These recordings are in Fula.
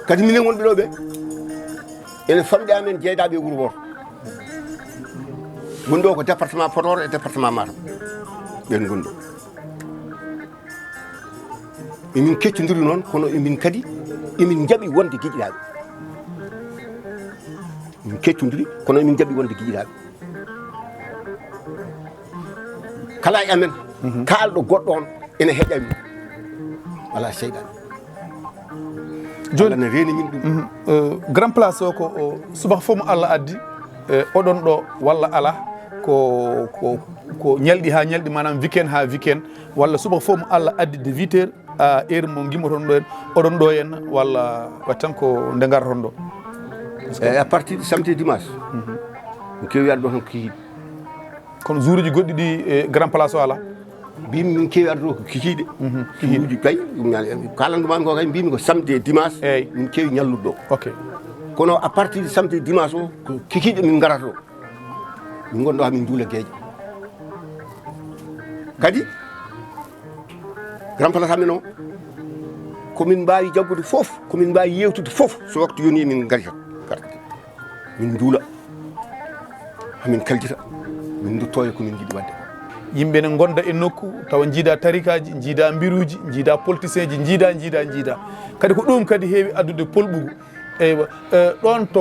kadi minen wonɓe ɗo ɓe ene famɗi amen jeeydaɓe wuro woto gonɗo ko département Podor e département Matam ɓen gonɗo emin keccodiri noon kono emin kadi emin jaaɓi wonde giƴiraɓe min keccodiri kono emin jaaɓi wonde giƴiraɓe kala e amen kalɗo goɗɗo on ene heƴami wala seyɗan joni ne reeni min ɗum grand place o ko subaka fof mo Allah addi oɗon ɗo walla ala ko ñalɗi ha ñalɗi manam weekend ha weekend walla subaka fof mo Allah addi de 8 heures à heure mo gimmoton ɗo en oɗon ɗo en walla wat tan ko nde garton ɗo à partir de samedi dimanche mi kewi arde ɗo tan ko kikiɗe kono jour uji goɗɗi ɗi grand place o ala mbimi min kewi arde ɗo ko kikiɗe kikiɗe kay kalandumami ko kay mbimi ko samedi dimanche eyyi min kewi ñallude ɗo ok kono à partir de samedi dimanche o ko kikiɗe min garata ɗo min gonɗo hamin juula gueeƴe kadi grand place amen o komin mbawi jaggude foof komin mbawi yewtude foof so waktu yoni min gari garta min juula hamin kaljita min duttoya komin jiiɗi wadde yimɓe ne gonda e nokku tawa jiida tarikaji jiida mbiruji jiida politicien ji jiida kadi ko ɗum kadi heewi addude polɓugu eywa ɗon to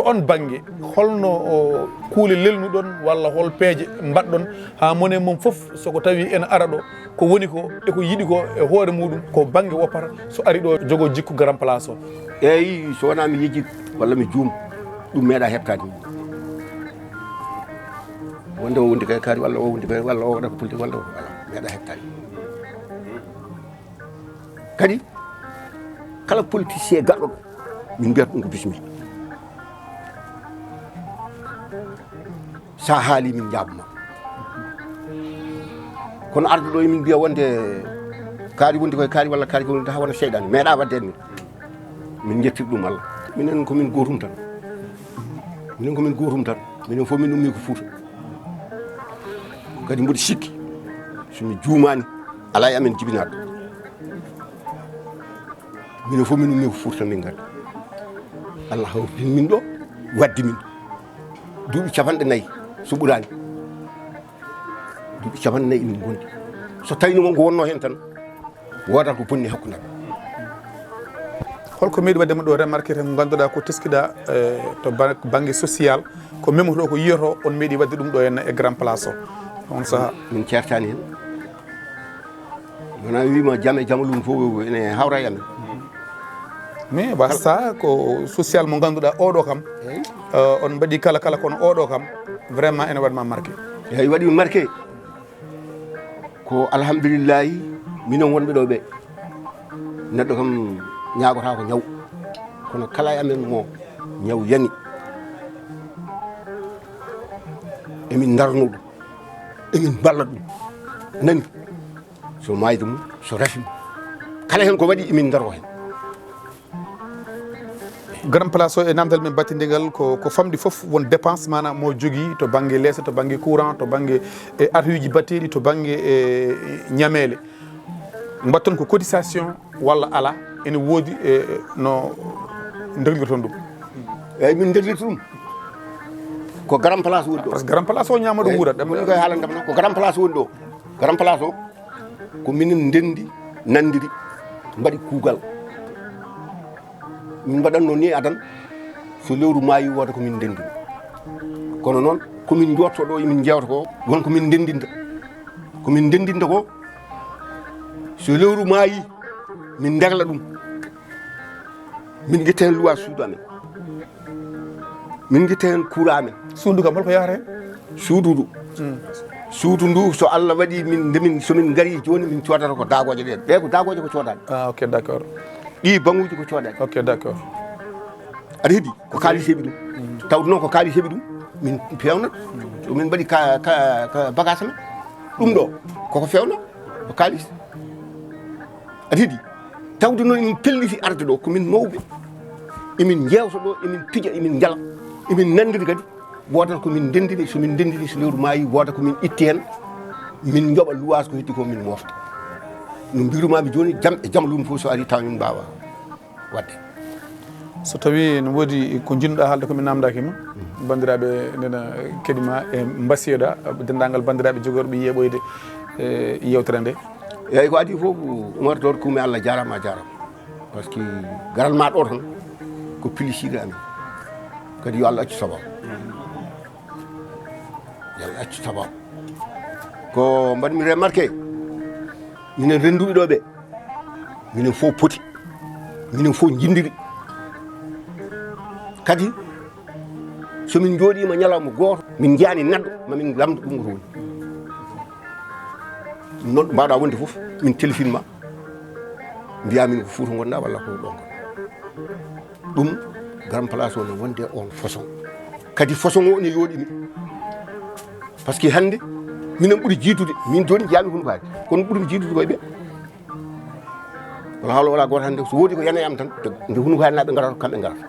on banggue holno kuule lelnuɗon walla hol peeje mbaɗɗon ha mone mum foof soko tawi ene ara ɗo ko woni ko eko yiiɗi ko e hoore muɗum ko banggue woppata so ari ɗo jogo jikku grand place o eyyi so wona mi yejjid walla mi juum ɗum meeɗa heɓtade wonde o wondi kay kaari walla o wondi kay walla o waɗa ko politique walla wala meeɗa heɓtade kadi kala politicien garɗo ɗo min mbiyata ɗum ko bisimilla sa haali min jaabuma kono arde ɗo emin mbiya wonde kaari wondi koye kaari walla kaari ko ha wona seyɗani meeɗa wadde en min jettir ɗum Allah minen komin gotum tan minen fof min ummi ko Fouta kadi mboɗo sikki somi juumani ala e amen jibinaɗo minen fof min ummi ko Fouta min gari Allah hawrin min ɗo waddi min duuɓi 40 so ɓurani duuɓi 40 min gondi so tawino mon ko wonno hen tan wodata ko bonni hakkudaɓe holko meeɗi waddema ɗo remarqué tan ganduɗa ko teskiɗa to banggue social ko memoto ko yiyoto on meeɗi wadde ɗum ɗo henna e grand place o on saaha min certani hen wona wima jaam e jamalum fof ene hawra e amen mais wasta ko social mo ganduɗa oɗo kam on mbaɗi kala kono oɗo kam vraiment ene waɗma marqué eyyi waɗimi marqué ko alhamdulillahi minen wonɓe ɗo ɓe neɗɗo kam ñagota ko ñaw kono kala e amen mo ñaw yani emin darno ɗum emin balla ɗum nani so mayde mum so rafimo kala hen ko waɗi emin daro hen grand place o e namdal men battidigal ko famɗi foof won dépense manam mo jogui to banggue leese to banggue courant to banggue atuji batteɗi to banggue ñamele mbatton ko cotisation walla ala ene woodi no deglirton ɗum eyyi min deglirta ɗum ko grand place woni ɗo par ce que grand place o ñama ɗo wuurat ɗum koye haalandam noon ko grand place woni ɗo grand place o ko minen ndendi nandiri mbaɗi kuugal min mbaɗanno ni adan so lewru maayi woda komin ndendini kono noon komin jotto ɗo emin jewta ko won komin ndendinta ko so lewru maayi min degla ɗum min guitta hen luwa suudu amen min guitta hen kuura amen suudu kam holko yahata hen suudu ndu so Allah waɗi min somin gari joni min codata ko dagoje ɗen ɗe ko dagoje ko codani ok d' accord ɗi banguji ko codani ok d' accord aɗa heeɗi ko kaalis heeɓi ɗum tawde noon ko kaalis heeɓi ɗum min fewnat so min mbaɗi ka bagage men ɗum ɗo koko fewna ko kaalis aɗa heeɗi tawde noon emin pelliti arde ɗo komin mawɓe emin jewta ɗo emin pija emin jala emin nandiri kadi wodata komin ndendini somin ndendini so lewru maayi woda komin itti hen min joɓa luwas ko heddi ko min mofta no mbirumami joni jam e jam lum fof so ari taw min mbawa wadde so tawi no woodi ko jinnuɗa haalde komi namdaki ma bandiraɓe nena keɗima e mbasiyoɗa dendagal bandiraɓe jogorɓe yeɓoyde yewtere nde eyyi ko adi foof Oumar Dor kumi Allah jarama par ce que garal ma ɗo tan ko pilicide amen kadi yo Allah accu sababu yo Allah accu sababu ko mbaɗmi remarqué minen renduɓe ɗo ɓe minen fof poti minen fof jindiri kadi somin jooɗima ñalawma goto min jiyani neɗɗo mamin lamdo ɗum ko woni noon mbaɗa wonde foof min téléphone ma mbiyamin ko Fouta gonɗa walla ko ɗon ɗum grand place o ne wonde on façon kadi façon o ne yooɗimi par ce que hande minen ɓuuri jiitude min joni jiyami hunde faade kono ɓuurimi jiitude koye ɓe wala hawla wala goto hande so woodi ko yana yam tan nde hunde faade naɓe garata kamɓe garata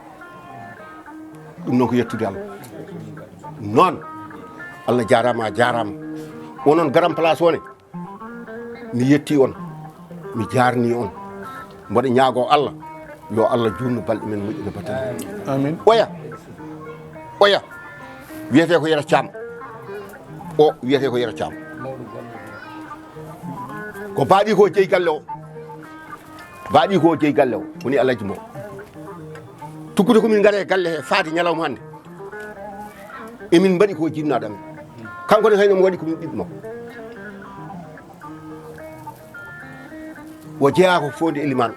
ɗum noon ko yettude Allah noon Allah jarama jarama onon grand place one mi yetti on mi jarni on mboɗo ñaago Allah yo Allah jurnu balɗe men moƴƴina battane amin oya wiyete ko yera caam o wiyete ko yera caam ko baaɗi ko jeeyi galle o baaɗi ko jeeyi galle o woni alaji mo tukkude komin gaare galle he faade ñalawma hande emin mbaɗi ko jinnaɗo amen kanko ne hayno mo waɗi komin ɓiɗɗo makko o jeeya ko fonde elimano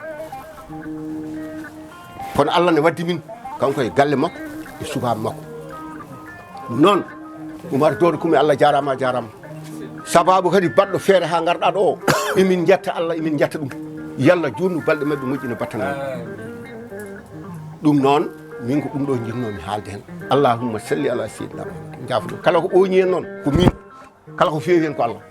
kono Allah ne waddi min kanko e galle makko e sukaɓe makko noon Oumar Dor kumi Allah jarama sababu kadi baɗɗo feere ha garɗa ɗo o emin jetta Allah emin jetta ɗum yalla jurnu balɗe mabɓe moƴƴina battana ɗum noon min ko ɗum ɗo jinnomi haalde hen allahumma salli ala seydina Muhammad jafoɗo kala ko ɓooñi hen noon ko min kala ko feewi hen ko Allah